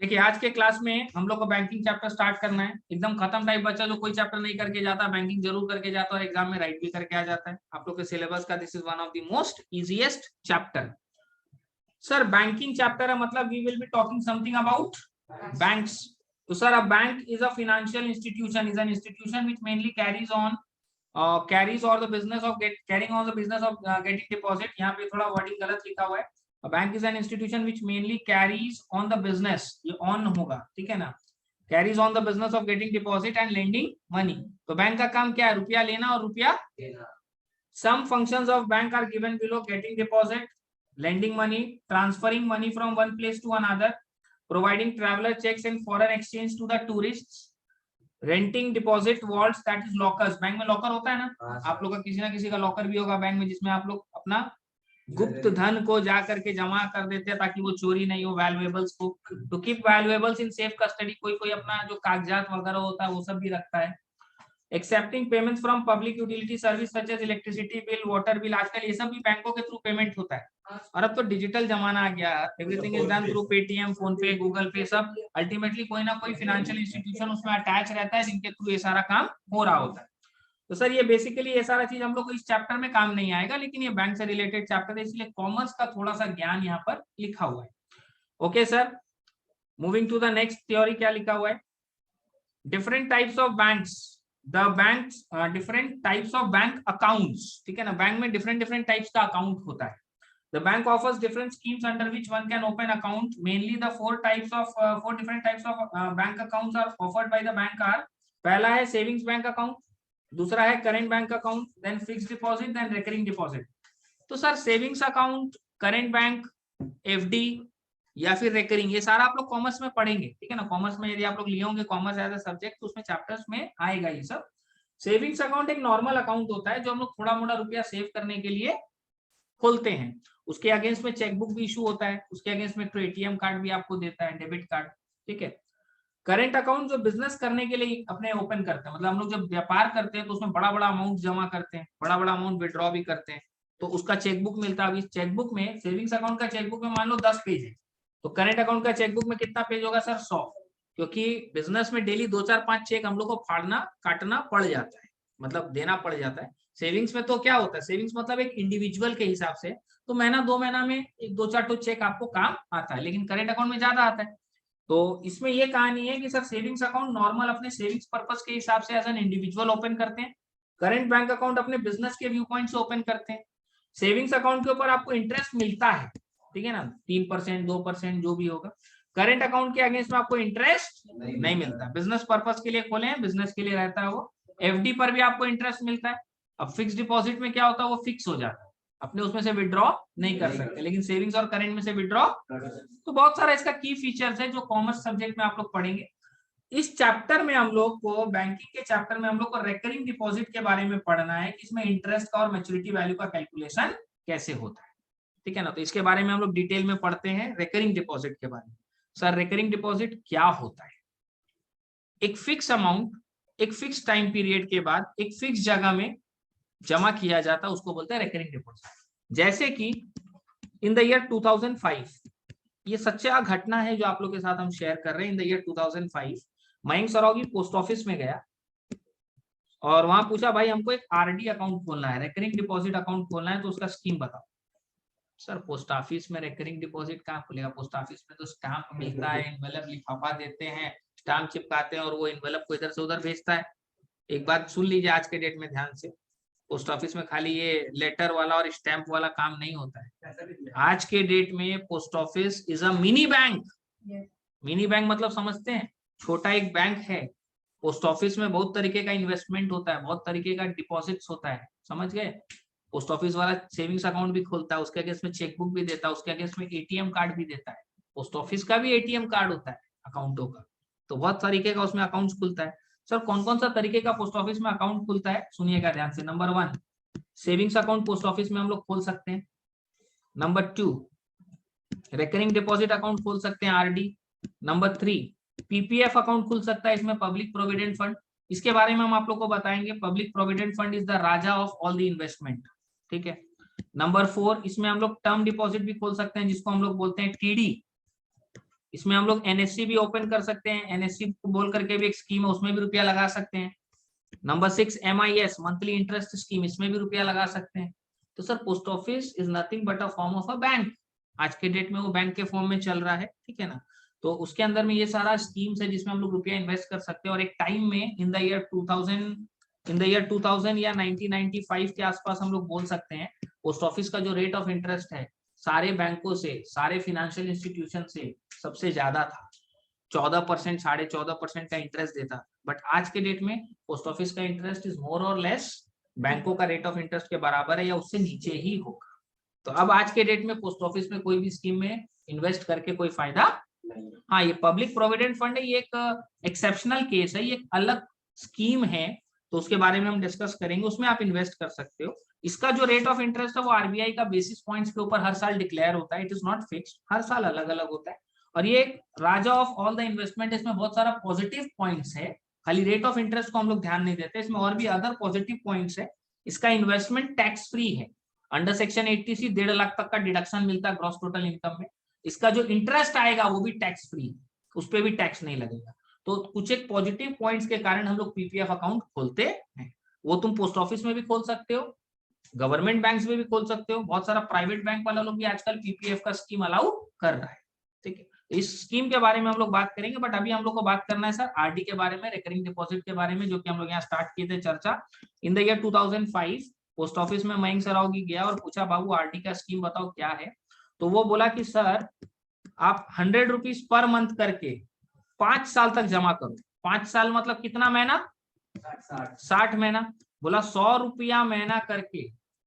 देखिए आज के क्लास में हम लोग को बैंकिंग चैप्टर स्टार्ट करना है। एकदम खत्म टाइप बच्चा जो कोई चैप्टर नहीं करके जाता, बैंकिंग जरूर करके जाता है और एग्जाम में राइट भी करके आ जाता है। आप लोग के सिलेबस का this is one of the most easiest chapter. Sir banking chapter है मतलब we will be talking something about banks. तो sir a bank is a financial institution, is an institution which mainly carries on carries or the business of carrying on the business of getting deposit। यहाँ पे थोड़ा wording गलत लिखा हुआ है। A bank is an institution which mainly carries on the business, ये on होगा, ठीक है ना, carries on the business of getting deposit and lending money। तो बैंक का काम क्या है? रुपया लेना और रुपया देना। Some functions of bank are given below: getting deposit, lending money, transferring money from one place to another, providing traveler checks and foreign exchange to the tourists, renting deposit vaults that is lockers. Bank में locker होता है ना, आप लोग का किसी ना किसी का लॉकर भी होगा बैंक में, जिसमें आप लोग अपना गुप्त धन को जा करके जमा कर देते हैं ताकि वो चोरी नहीं हो, वैल्यूएबल्स को। तो keep valuables in safe custody. कोई कोई अपना जो कागजात वगैरह होता है वो सब भी रखता है। Accepting payments from public utility service such as electricity bill, water bill. आजकल ये सब भी बैंकों के थ्रू पेमेंट होता है और अब तो डिजिटल जमाना आ गया। Everything is done through Paytm, phone पे, गूगल पे, सब अल्टीमेटली कोई ना कोई फाइनेंशियल इंस्टीट्यूशन उसमें अटैच रहता है जिनके थ्रू ये सारा काम हो रहा होता है। तो सर ये बेसिकली ये सारा चीज हम लोग को इस चैप्टर में काम नहीं आएगा, लेकिन ये बैंक से रिलेटेड चैप्टर है, इसलिए कॉमर्स का थोड़ा सा ज्ञान यहाँ पर लिखा हुआ है। Okay sir, moving to the next theory, क्या लिखा हुआ है? Different types of banks, the banks different types of bank accounts. ठीक है ना, बैंक में डिफरेंट डिफरेंट टाइप्स का अकाउंट होता है। The bank offers different schemes under which one can open account. Mainly the four different types of bank accounts are offered by the bank are: पहला है savings bank account, दूसरा है current bank account, then fixed deposit, then recurring deposit। तो sir savings account, current bank, FD या फिर recurring, ये सारा आप लोग कॉमर्स में पढ़ेंगे। ठीक है ना, कॉमर्स में यदि आप लोग लिए होंगे कॉमर्स एज अ सब्जेक्ट तो उसमें चैप्टर्स में आएगा ये सब। सेविंग्स अकाउंट एक नॉर्मल अकाउंट होता है जो हम लोग थोड़ा मोड़ा रुपया सेव करने के लिए खोलते हैं। उसके अगेंस्ट में चेकबुक भी इशू होता है, उसके अगेंस्ट में एटीएम कार्ड भी आपको देता है, डेबिट कार्ड। ठीक है। करेंट अकाउंट जो बिजनेस करने के लिए अपने ओपन करते हैं, मतलब हम लोग जब व्यापार करते हैं तो उसमें बड़ा बड़ा अमाउंट जमा करते हैं, बड़ा बड़ा अमाउंट विड्रॉ भी करते हैं, तो उसका चेकबुक मिलता है। अभी चेकबुक में, सेविंग्स अकाउंट का चेकबुक में मान लो 10 पेज है, तो करेंट अकाउंट का चेकबुक में कितना पेज होगा सर? 100। क्योंकि बिजनेस में डेली 2-4-5 चेक हम लोग को फाड़ना काटना पड़ जाता है, मतलब देना पड़ जाता है। सेविंग्स में तो क्या होता है, सेविंग्स मतलब एक इंडिविजुअल के हिसाब से तो महीना 2 महीना में 1-2-4 चेक आपको काम आता है, लेकिन करेंट अकाउंट में ज्यादा आता है। तो इसमें ये कहानी है कि सर सेविंग्स अकाउंट नॉर्मल अपने सेविंग्स पर्पस के हिसाब से एज एन इंडिविजुअल ओपन करते हैं, करेंट बैंक अकाउंट अपने बिजनेस के व्यू पॉइंट से ओपन करते हैं। सेविंग्स अकाउंट के ऊपर आपको इंटरेस्ट मिलता है, ठीक है ना, 3% 2% जो भी होगा। करेंट अकाउंट के अगेंस्ट में आपको इंटरेस्ट नहीं मिलता। बिजनेस पर्पस के लिए खोले हैं, बिजनेस के लिए रहता है वो। एफडी पर भी आपको इंटरेस्ट मिलता है। अब फिक्स डिपॉजिट में क्या होता है, वो फिक्स हो जाता है, अपने उसमें से विड्रॉ नहीं कर सकते, लेकिन सेविंग्स और करेंट में से विड्रॉ। तो बहुत सारा इसका की फीचर्स है जो कॉमर्स सब्जेक्ट में आप लोग पढ़ेंगे। इस चैप्टर में हम लोग को, बैंकिंग के चैप्टर में हम लोग को रेकरिंग डिपॉजिट के बारे में पढ़ना है कि इसमें इंटरेस्ट का और मैच्योरिटी वैल्यू का कैलकुलेशन कैसे होता है। ठीक है ना, तो इसके बारे में हम लोग डिटेल में पढ़ते हैं, रेकरिंग डिपॉजिट के बारे में। सर रेकरिंग डिपॉजिट क्या होता है? एक फिक्स अमाउंट एक फिक्स टाइम पीरियड के बाद एक फिक्स जगह में जमा किया जाता है, उसको बोलते हैं रेकरिंग डिपॉजिट। जैसे कि इन द ईयर 2005, ये सच्चा घटना है जो आप लोग के साथ हम शेयर कर रहे हैं। In the year 2005 Mayank Saraogi post office में गया और वहां पूछा, भाई हमको एक आरडी अकाउंट खोलना है, रेकरिंग डिपॉजिट अकाउंट खोलना है, तो उसका स्कीम बताओ। सर पोस्ट ऑफिस में रेकरिंग डिपॉजिट कहाँ खुलेगा? पोस्ट ऑफिस में तो स्टाम्प मिलता है, एनवेलप लिफाफा देते हैं, स्टाम्प चिपकाते हैं और वो एनवेलप को इधर से उधर भेजता है। एक बात सुन लीजिए आज के डेट में ध्यान से, पोस्ट ऑफिस में खाली ये लेटर वाला और स्टैंप वाला काम नहीं होता है। आज के डेट में post office is a mini bank. Mini bank मतलब समझते हैं, छोटा एक बैंक है। पोस्ट ऑफिस में बहुत तरीके का इन्वेस्टमेंट होता है, बहुत तरीके का डिपॉजिट्स होता है, समझ गए? पोस्ट ऑफिस वाला सेविंग्स अकाउंट भी खोलता है, उसके अगेंस्ट में चेकबुक भी देता है, उसके अगेंस्ट में एटीएम कार्ड भी देता है। पोस्ट ऑफिस का भी एटीएम कार्ड होता है अकाउंटों का, तो बहुत तरीके का उसमें अकाउंट खुलता है। सर कौन कौन सा तरीके का पोस्ट ऑफिस में अकाउंट खुलता है, सुनिएगा ध्यान से। Number 1, savings account post office में हम लोग खोल सकते हैं। नंबर 2, रेकरिंग डिपॉजिट अकाउंट खोल सकते हैं, आरडी। नंबर 3, पीपीएफ अकाउंट खुल सकता है, इसमें पब्लिक प्रोविडेंट फंड। इसके बारे में हम आप लोग को बताएंगे। Public provident fund is the Raja of all the investment. ठीक है। नंबर 4, इसमें हम लोग टर्म डिपॉजिट भी खोल सकते हैं, जिसको हम लोग बोलते हैं टीडी। इसमें हम लोग एनएससी भी ओपन कर सकते हैं, एनएससी बोल करके भी एक स्कीम है, उसमें भी रुपया लगा सकते हैं। Number 6 MIS monthly interest scheme, इसमें भी रुपया लगा सकते हैं। तो sir post office is nothing but a form of a bank, आज के डेट में वो बैंक के फॉर्म में चल रहा है, ठीक है ना। तो उसके अंदर में ये सारा स्कीम्स है जिसमें हम लोग रुपया इन्वेस्ट कर सकते हैं। और एक टाइम में इन द ईयर 2000 या 1995 के आसपास हम लोग बोल सकते हैं पोस्ट ऑफिस का जो रेट ऑफ इंटरेस्ट है सारे बैंकों से, सारे फाइनेंशियल इंस्टीट्यूशन से सबसे ज्यादा था, 14%, 14.5% का इंटरेस्ट देता। बट आज के डेट में पोस्ट ऑफिस का इंटरेस्ट इज मोर और लेस बैंकों का रेट ऑफ इंटरेस्ट के बराबर है या उससे नीचे ही होगा। तो अब आज के डेट में पोस्ट ऑफिस में कोई भी स्कीम में इन्वेस्ट करके कोई फायदा नहीं। हाँ, ये पब्लिक प्रोविडेंट फंड है, ये एक एक्सेप्शनल केस है, ये एक अलग स्कीम है, तो उसके बारे में हम डिस्कस करेंगे, उसमें आप इन्वेस्ट कर सकते हो। इसका जो रेट ऑफ इंटरेस्ट है वो आरबीआई का बेसिस पॉइंट्स के ऊपर हर साल डिक्लेयर होता है, इट इज नॉट फिक्स्ड, हर साल अलग अलग होता है। और ये राजा ऑफ ऑल द इन्वेस्टमेंट, इसमें बहुत सारा पॉजिटिव पॉइंट्स है, खाली रेट ऑफ इंटरेस्ट को हम लोग ध्यान नहीं देते, इसमें और भी अदर पॉजिटिव पॉइंट्स है। इसका इन्वेस्टमेंट टैक्स फ्री है, अंडर सेक्शन 80C 1.5 लाख तक का डिडक्शन मिलता है ग्रॉस टोटल इनकम में। इसका जो इंटरेस्ट आएगा वो भी टैक्स फ्री, उस पर भी टैक्स नहीं लगेगा। तो कुछ एक पॉजिटिव पॉइंट्स के कारण हम लोग पीपीएफ अकाउंट खोलते हैं। वो तुम पोस्ट ऑफिस में भी खोल सकते हो, गवर्नमेंट बैंक्स में भी खोल सकते हो, बहुत सारा प्राइवेट बैंक वाला लोग भी आजकल पीपीएफ का स्कीम अलाउ कर रहा है, ठीक है। इस स्कीम के बारे में हम लोग बात करेंगे, बट अभी हम लोग को बात करना है सर आरडी के बारे में, रिकरिंग डिपॉजिट के बारे में, जो कि हम लोग यहाँ स्टार्ट किए थे चर्चा। In the year 2005 post office में मयंक सरावगी गया और पूछा बाबू आरडी का स्कीम बताओ क्या है। तो वो बोला कि सर आप 100 रुपीज पर मंथ करके 5 साल तक जमा करो। 5 साल मतलब कितना महीना? 60 महीना। बोला 100 रुपया महीना करके,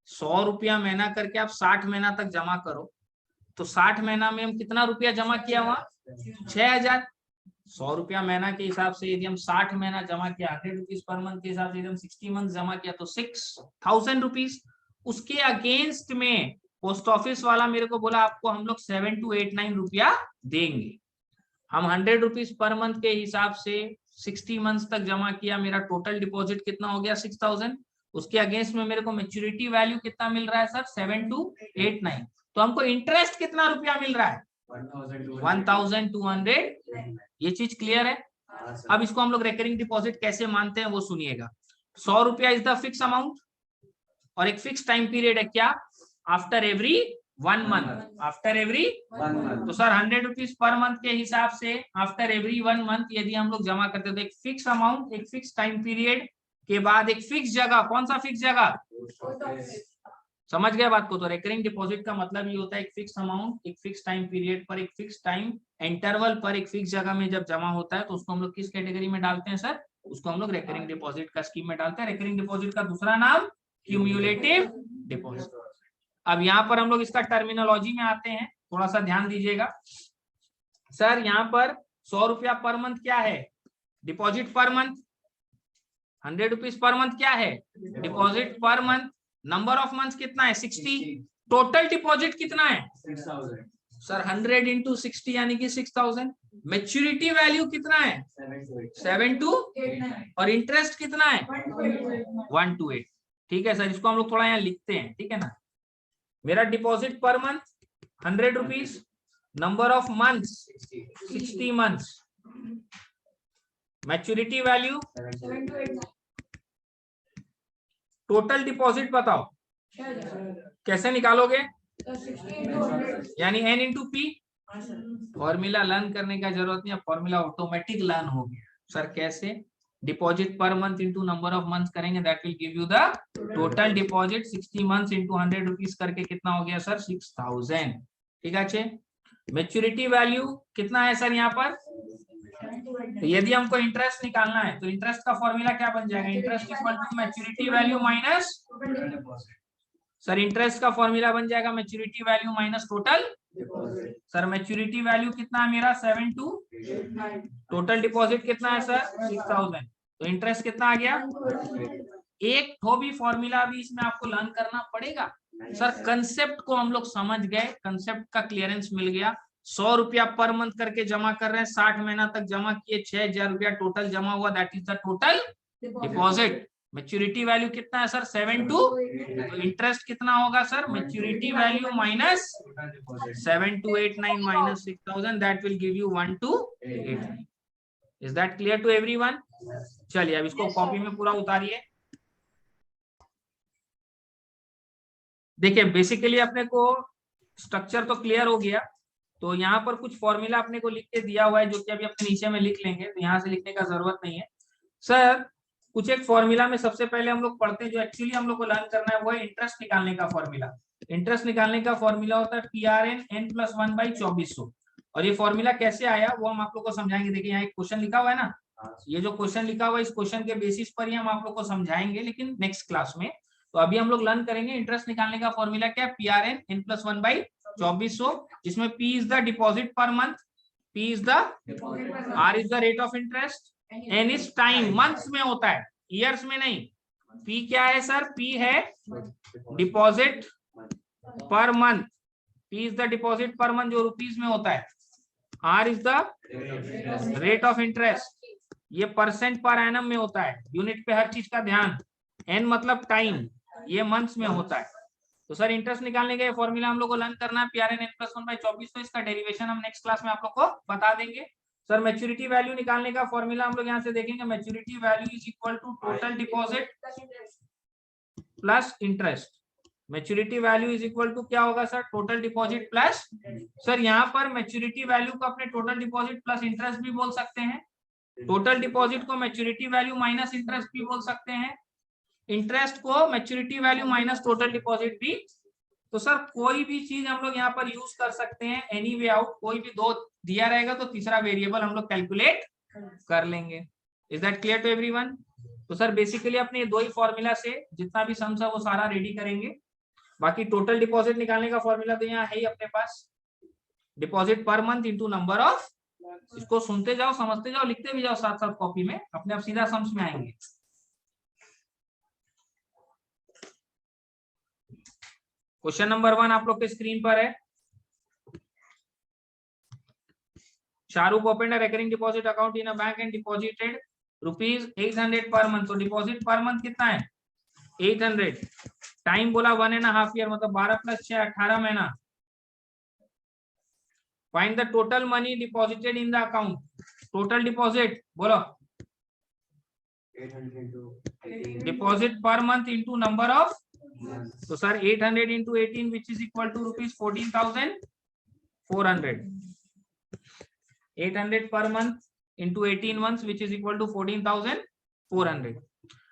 100 रुपया महीना करके आप 60 महीना तक जमा करो। तो 60 महीना में हम कितना रुपया जमा किया वहां? 6000। 100 रुपया महीना के हिसाब से यदि हम 60 महीना जमा किया, 100 रुपीज पर मंथ के हिसाब से यदि हम 60 मंथ जमा किया तो 6000 रुपीज। उसके अगेंस्ट में पोस्ट ऑफिस वाला मेरे को बोला आपको हम लोग 7289 रुपया देंगे। हम 100 रुपीज पर मंथ के हिसाब से 60 मंथ तक जमा किया, मेरा टोटल डिपॉजिट कितना हो गया? 6000। उसके अगेंस्ट में मेरे को मैच्योरिटी वैल्यू कितना मिल रहा है सर? 7289। तो हमको इंटरेस्ट कितना रुपया मिल रहा है? 1200। ये चीज क्लियर है? अब इसको हम लोग रिकरिंग डिपॉजिट कैसे मानते हैं वो सुनिएगा। 100 रुपया इज द फिक्स अमाउंट और एक फिक्स टाइम पीरियड है, क्या? After every 1 month. After every 1 month. तो सर 100 रुपीज पर मंथ के हिसाब से आफ्टर एवरी 1 मंथ यदि हम लोग जमा करते तो एक फिक्स अमाउंट, एक फिक्स टाइम पीरियड के बाद एक फिक्स जगह। कौन सा फिक्स जगह? समझ गए बात को? तो रिकरिंग डिपॉजिट का मतलब ये होता है एक फिक्स अमाउंट, एक फिक्स टाइम पीरियड पर, एक फिक्स टाइम इंटरवल पर, एक फिक्स जगह में जब जमा होता है तो उसको हम लोग किस कैटेगरी में डालते हैं सर? उसको हम लोग रिकरिंग डिपॉजिट का स्कीम में डालते हैं। रिकरिंग डिपॉजिट का दूसरा नाम क्यूम्युलेटिव डिपॉजिट। अब यहाँ पर हम लोग इसका टर्मिनोलॉजी में आते हैं, थोड़ा सा ध्यान दीजिएगा। सर यहाँ पर 100 रुपया पर मंथ क्या है? Deposit per month. 100 rupees per month क्या है? Deposit per month. Number of months कितना है? 60। टोटल डिपॉजिट कितना है? 6000। सर 100 इंटू 60 यानी कि 6000। मैच्योरिटी वैल्यू कितना है? 7289। और इंटरेस्ट कितना है? 128। ठीक है सर, इसको हम लोग थोड़ा यहाँ लिखते हैं, ठीक है ना। मेरा deposit per month 100 rupees, number of months 60 months, maturity value, total deposit बताओ कैसे निकालोगे? यानी n into P. Formula learn करने का जरूरत नहीं है, फॉर्मूला ऑटोमेटिक लर्न हो गया। सर कैसे? डिपॉजिट पर month into number of months करेंगे, that will give you the total deposit. 60 months into 100 rupees करके कितना हो गया सर? 6000। ठीक है अच्छे। मैच्योरिटी वैल्यू कितना है सर यहाँ पर? तो यदि हमको इंटरेस्ट निकालना है तो इंटरेस्ट का फॉर्मूला क्या बन जाएगा? Interest equal to maturity value minus. Sir interest का फॉर्मूला बन जाएगा maturity value minus total. Sir maturity value कितना है मेरा? 7289। टोटल डिपॉजिट कितना है सर? 6000। तो इंटरेस्ट कितना आ गया? एक तो भी फॉर्मूला भी इसमें आपको लर्न करना पड़ेगा। सर कंसेप्ट को हम लोग समझ गए, कंसेप्ट का क्लियरेंस मिल गया। 100 रुपया पर मंथ करके जमा कर रहे हैं, 60 महीना तक जमा किए, 6000 रुपया टोटल जमा हुआ, that is the total deposit. Maturity value कितना है सर 7 2, तो इंटरेस्ट कितना होगा sir maturity value minus 7289 minus 6000, that will give you 1289। Is that clear to everyone? चलिए अब इसको कॉपी में पूरा उतारिए। देखिए बेसिकली अपने को स्ट्रक्चर तो क्लियर हो गया, तो यहाँ पर कुछ फॉर्मूला अपने को लिख के दिया हुआ है जो कि अभी अपने नीचे में लिख लेंगे, तो यहाँ से लिखने का जरूरत नहीं है सर। कुछ एक फॉर्मूला में सबसे पहले हम लोग पढ़ते हैं, जो एक्चुअली हम लोग को लर्न करना है वो है इंटरेस्ट निकालने का फॉर्मूला। इंटरेस्ट निकालने का फॉर्मूला होता है PRN n+1/2400। और ये फॉर्मूला कैसे आया वो हम आप लोग को समझाएंगे। देखिए यहाँ एक क्वेश्चन लिखा हुआ है ना, ये जो क्वेश्चन लिखा हुआ है इस क्वेश्चन के बेसिस पर ही हम आप लोग को समझाएंगे, लेकिन नेक्स्ट क्लास में। तो अभी हम लोग लर्न करेंगे इंटरेस्ट निकालने का फॉर्मूला क्या है, PRN n+1/2400, जिसमें P is the deposit per month, P is the R is the rate of interest, N is time, months में होता है ईयर्स में नहीं। P क्या है सर, P है deposit per month, P is the deposit per month जो rupees में होता है, R is the rate of interest, ये परसेंट पर एनम में होता है, यूनिट पे हर चीज का ध्यान, N मतलब टाइम, ये मंथ्स में होता है। तो सर इंटरेस्ट निकालने का फॉर्मूला हम लोग को लर्न करना है PRN n+1/2400, तो इसका डेरिवेशन हम नेक्स्ट क्लास में आप लोग को बता देंगे। सर मैच्योरिटी वैल्यू निकालने का फॉर्मूला हम लोग यहाँ से देखेंगे, maturity value is equal to total deposit plus interest. Maturity value is equal to क्या होगा sir, total deposit plus, sir यहाँ पर मैच्योरिटी वैल्यू को अपने टोटल डिपॉजिट प्लस इंटरेस्ट भी बोल सकते हैं, टोटल डिपॉजिट को मैच्योरिटी वैल्यू माइनस इंटरेस्ट भी बोल सकते हैं, इंटरेस्ट को maturity value minus total deposit भी। तो सर कोई भी चीज हम लोग यहाँ पर यूज कर सकते हैं, एनी वे आउट, कोई भी दो दिया रहेगा तो तीसरा वेरिएबल हम लोग कैलकुलेट कर लेंगे। Is that clear to everyone? तो सर बेसिकली अपने दो ही फॉर्मूला से जितना भी सम्स है वो सारा रेडी करेंगे। बाकी टोटल डिपॉजिट निकालने का फॉर्मूला तो यहाँ है ही अपने पास, डिपॉजिट पर मंथ इंटू नंबर ऑफ, इसको सुनते जाओ समझते जाओ लिखते भी जाओ साथ साथ कॉपी में, अपने आप सीधा सम्स में आएंगे। क्वेश्चन नंबर 1 आप लोग के स्क्रीन पर है। Shahrukh open a recurring deposit account in a bank and deposited ₹800 per month. तो डिपॉजिट पर मंथ कितना है 800, टाइम बोला 1.5 ईयर, मतलब 12 + 6 18 महीना। Find the total money deposited in the account, total deposit बोलो, डिपॉजिट पर मंथ इंटू नंबर ऑफ, तो sir 800 into 18 which is equal to rupees 14,400, 800 per month into 18 months which is equal to 14,400।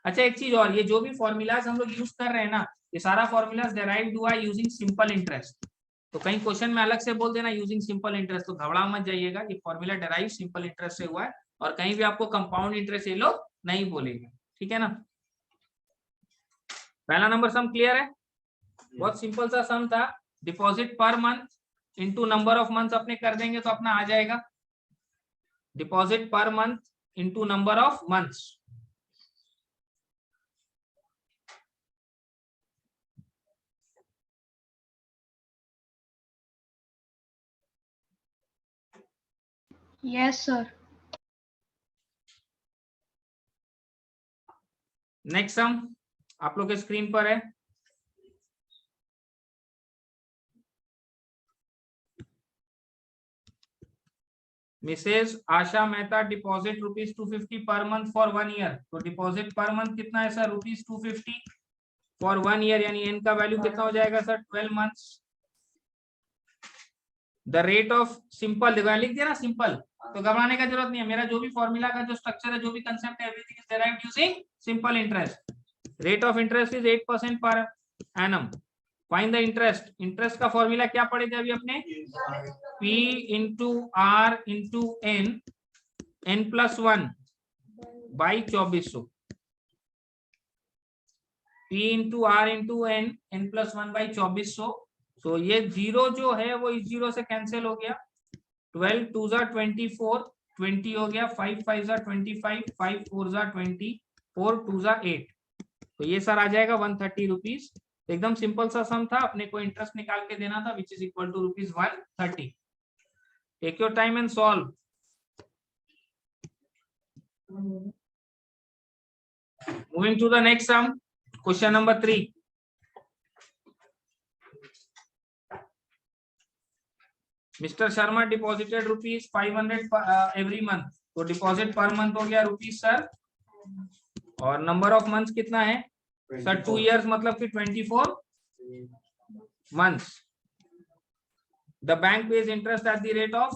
अच्छा एक चीज और, ये जो भी फॉर्मूलाज हम लोग यूज कर रहे हैं ना, ये सारा फॉर्मूलाज डेराइव्ड हुआ यूजिंग सिंपल इंटरेस्ट। तो कहीं क्वेश्चन में अलग से बोल देना यूजिंग सिंपल इंटरेस्ट, तो घबरा मत जाइएगा, ये फॉर्मूला डेराइव सिंपल इंटरेस्ट से हुआ है, और कहीं भी आपको कंपाउंड इंटरेस्ट ये लोग नहीं बोलेंगे, ठीक है ना। पहला नंबर सम क्लियर है, बहुत सिंपल सा सम था, डिपॉजिट पर month into number of months अपने कर देंगे तो अपना आ जाएगा, डिपॉजिट पर month into number of months. Yes sir. Next sum आप लोग के स्क्रीन पर है, Mrs Asha Mehta deposit ₹250 per month for 1 year. तो डिपॉजिट पर मंथ कितना है सर ₹250 फॉर 1 ईयर, यानी एन का वैल्यू कितना हो जाएगा sir 12 months. The rate of, simple लिख दिया ना सिंपल, तो घबराने का जरूरत नहीं है, मेरा जो भी फॉर्मूला का जो स्ट्रक्चर है जो भी कंसेप्ट है everything is derived using simple interest. Rate of interest is 8% per annum. Find the interest, interest का फॉर्मूला क्या पढ़े थे अभी अपने, P into R into N, n+1/2400, P into R into N, n+1/2400। तो ये जीरो जो है वो इस जीरो से कैंसिल हो गया, 12 2 ज़ा 24, 20 हो गया, 5 5 ज़ा 25, 5 4 ज़ा 20, 4 2 ज़ा 8, तो ये सर आ जाएगा 130 रुपीज। एकदम सिंपल सा सम था, अपने को इंटरेस्ट निकाल के देना था which is equal to ₹130। Take your time and solve. Moving to the next sum, question number 3. Mr. Sharma deposited rupees 500 every month. तो डिपॉजिट पर मंथ हो गया रुपीज सर, और नंबर ऑफ मंथ्स कितना है सर 2 years, मतलब कि 24 months. The bank pays interest at the rate of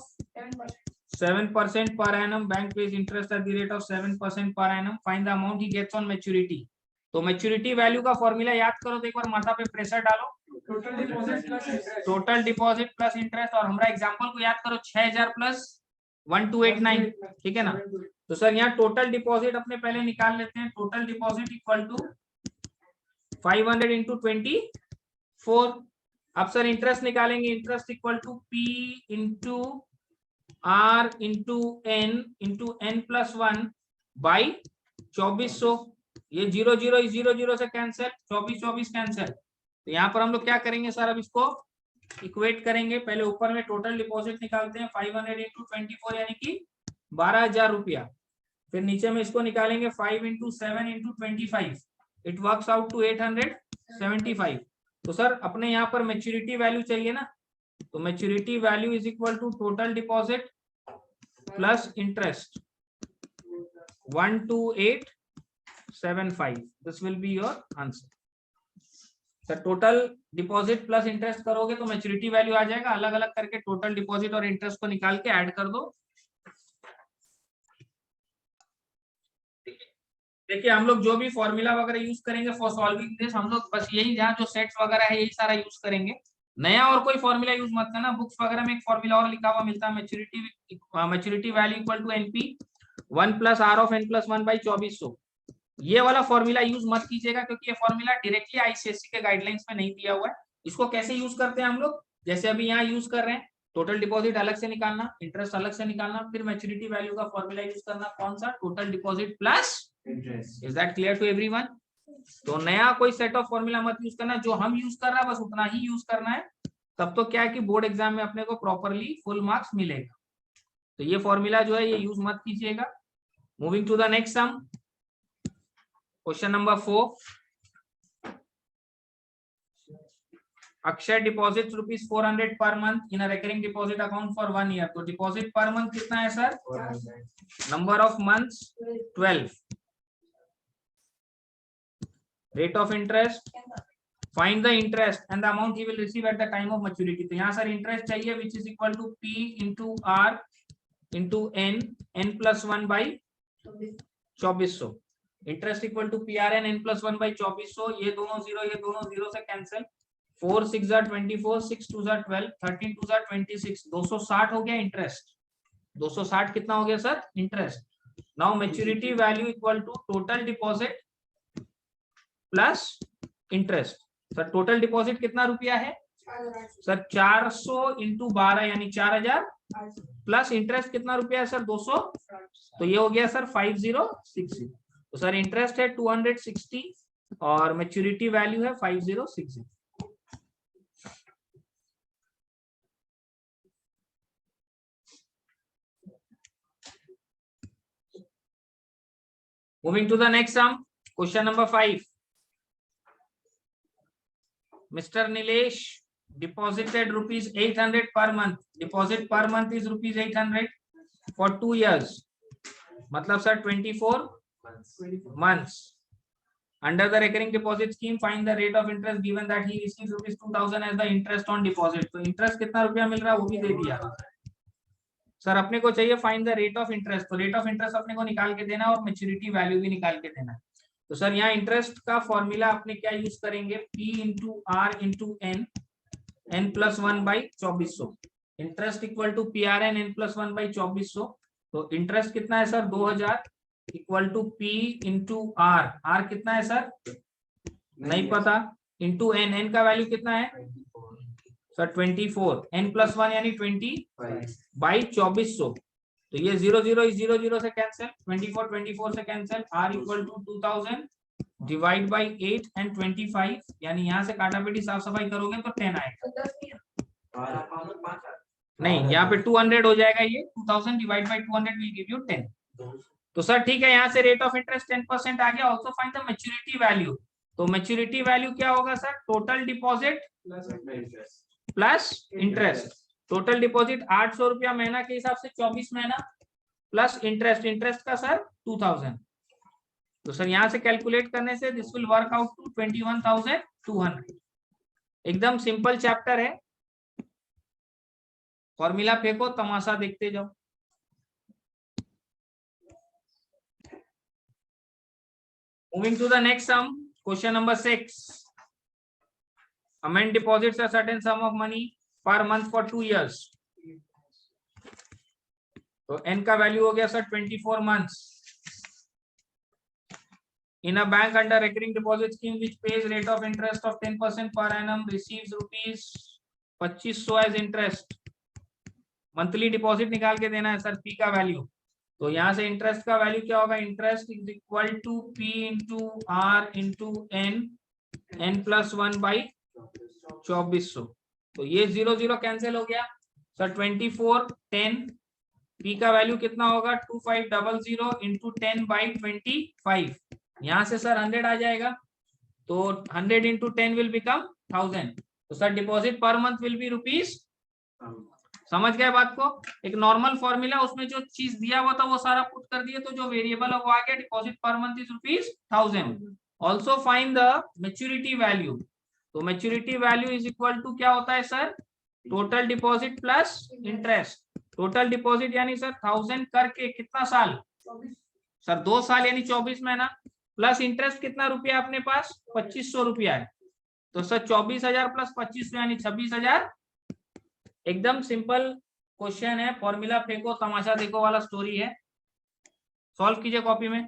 7% per annum. Bank pays interest at the rate of 7% per annum. Find the amount he gets on maturity. तो maturity value का formula याद करो तो एक बार माथा पे प्रेशर डालो. Total deposit plus interest, और हमारा एग्जांपल को याद करो 6000 प्लस 1289, ठीक है ना. तो सर यहाँ टोटल डिपॉजिट अपने पहले निकाल लेते हैं. Total deposit equal to 500 into 24. अब सर इंटरेस्ट निकालेंगे. Interest equal to P into R into n plus 1 by 2400. ये 0 0 0 0 से कैंसिल, 24 24 कैंसिल. तो यहाँ पर हम लोग क्या करेंगे सर, अब इसको इक्वेट करेंगे. पहले ऊपर में टोटल डिपॉजिट निकालते हैं 500 इंटू 24 यानी कि 12,000 रुपया. फिर नीचे में इसको निकालेंगे 5 into 7 into 25. It works out to 875. तो सर अपने यहाँ पर मैच्योरिटी वैल्यू चाहिए ना, तो maturity value is equal to total deposit plus interest 12875. This will be your answer. Sir total deposit plus interest करोगे तो मैच्योरिटी वैल्यू आ जाएगा. अलग अलग करके टोटल डिपॉजिट और इंटरेस्ट को निकाल के ऐड कर दो. देखिए हम लोग जो भी फॉर्मूला वगैरह यूज करेंगे फॉर सॉल्विंग दिस, हम लोग बस यही जहाँ जो सेट्स वगैरह है यही सारा यूज करेंगे. नया और कोई फॉर्मूला यूज मत करना. बुक्स वगैरह में एक फॉर्मूला और लिखा हुआ मिलता है, maturity value equal to NP 1 plus R of n plus 1 by 2400. ये वाला फॉर्मूला यूज मत कीजिएगा क्योंकि ये फॉर्मूला डायरेक्टली ICSE के गाइडलाइंस में नहीं दिया हुआ है. इसको कैसे यूज करते हैं हम लोग, जैसे अभी यहाँ यूज कर रहे हैं. टोटल डिपॉजिट अलग से निकालना, इंटरेस्ट अलग से निकालना, फिर मैच्योरिटी वैल्यू का फॉर्मूला यूज करना. कौन सा, total deposit plus interest. Is that clear to everyone? तो नया कोई सेट ऑफ फॉर्मूला मत यूज करना. जो हम यूज कर रहे हैं बस उतना ही यूज करना है. तब तो क्या है कि बोर्ड एग्जाम में अपने को प्रॉपरली फुल मार्क्स मिलेगा. तो ये फॉर्मूला जो है ये यूज मत कीजिएगा. Moving to the next sum, question number 4. Akshay deposit rupees 400 पर month in recurring deposit account for 1 year. तो डिपॉजिट पर मंथ कितना है sir, number of months 12. Rate of interest, find the interest and the amount he will receive at the time of maturity. तो यहाँ sir interest चाहिए which is equal to P into R into n plus 1 by 2400. Interest equal to PRN n plus 1 by 2400. ये दोनों zero से cancel. 4 6 24, 6 2 12, 13 2 26. 260 हो गया interest. 260 कितना हो गया sir, interest. Now maturity value equal to total deposit plus interest. Sir total deposit कितना रुपया है सर, 400 इंटू 12 यानी 4000 प्लस इंटरेस्ट कितना रुपया है सर, 200. तो ये हो गया सर 5060. तो सर इंटरेस्ट है 260 और मैच्योरिटी वैल्यू है 5060. Moving to the next sum, question number 5. Mr. Nilesh deposited rupees 800 per month. Deposit per month is rupees 800 for 2 years. मतलब sir 24 months. Under the recurring deposit scheme, find the rate of interest given that he receives rupees 2000 as the interest on deposit. तो interest कितना रुपया मिल रहा है वो भी दे दिया. Sir अपने को चाहिए find the rate of interest. तो रेट ऑफ इंटरेस्ट अपने को निकाल के देना और मैच्योरिटी वैल्यू भी निकाल के देना. तो सर यहाँ इंटरेस्ट का फॉर्मूला अपने क्या यूज करेंगे, P into R into n plus 1 by 2400. Interest equal to PRN n plus 1 by 2400. तो इंटरेस्ट कितना है sir 2000 equal to P into R कितना है सर नहीं पता, इंटू n का वैल्यू कितना है सर 24, n प्लस 1 यानी 20 बाई 2400. तो ये 0 0 0 0 से कैंसिल, 24 24 से cancel. R equal to 2000 divide by 8 and 25 यानी यहाँ से काटा पेटी साफ सफाई करोगे तो 10 आएगा. नहीं यहाँ पे 200 हो जाएगा. ये 2000 divide by 200 will give you 10. तो सर ठीक है, यहाँ से रेट ऑफ इंटरेस्ट 10% आ गया। Also find the maturity value. तो मैच्योरिटी वैल्यू क्या होगा sir? Total deposit plus interest. Total deposit 800 रुपया महीना के हिसाब से 24 महीना, प्लस इंटरेस्ट, इंटरेस्ट का सर 2000। तो सर यहाँ से कैलकुलेट करने से this will work out to 21,200। एकदम सिंपल चैप्टर है। फॉर्मूला फेंको, तमाशा देखते जाओ। Moving to the next sum, question number 6. A man deposits a certain sum of money per month for 2 years. तो n का वैल्यू हो गया sir 24 months. In a bank under recurring deposit scheme which pays rate of interest of 10% per annum receives rupees 2500 as interest. Monthly deposit निकाल के देना है sir p का value. तो यहाँ से इंटरेस्ट का वैल्यू क्या होगा? Interest is equal to p into r into n plus 1 by 2400। तो ये 0 0 कैंसिल हो गया सर। 24 10, p का वैल्यू कितना होगा? 2500 इंटू 10 बाई 25। यहाँ से सर 100 आ जाएगा। तो 100 इंटू 10 विल बिकम 1000। तो sir deposit per month will be rupees. समझ गए बात को? एक नॉर्मल फॉर्मूला, उसमें जो चीज दिया हुआ था वो सारा पुट कर दिए, तो जो वेरिएबल है वो आ गया। डिपॉजिट पर month is rupees 1000। Also find the maturity value. तो maturity value is equal to क्या होता है sir? Total deposit plus interest. Total deposit यानी सर 1000 करके कितना साल? सर 2 साल यानी 24 महीना, प्लस इंटरेस्ट कितना रुपया अपने पास? 2500 रुपया है। तो सर 24,000 प्लस 2500 यानी 26,000। एकदम सिंपल क्वेश्चन है। फॉर्मूला फेंको, तमाशा देखो वाला स्टोरी है। सॉल्व कीजिए कॉपी में।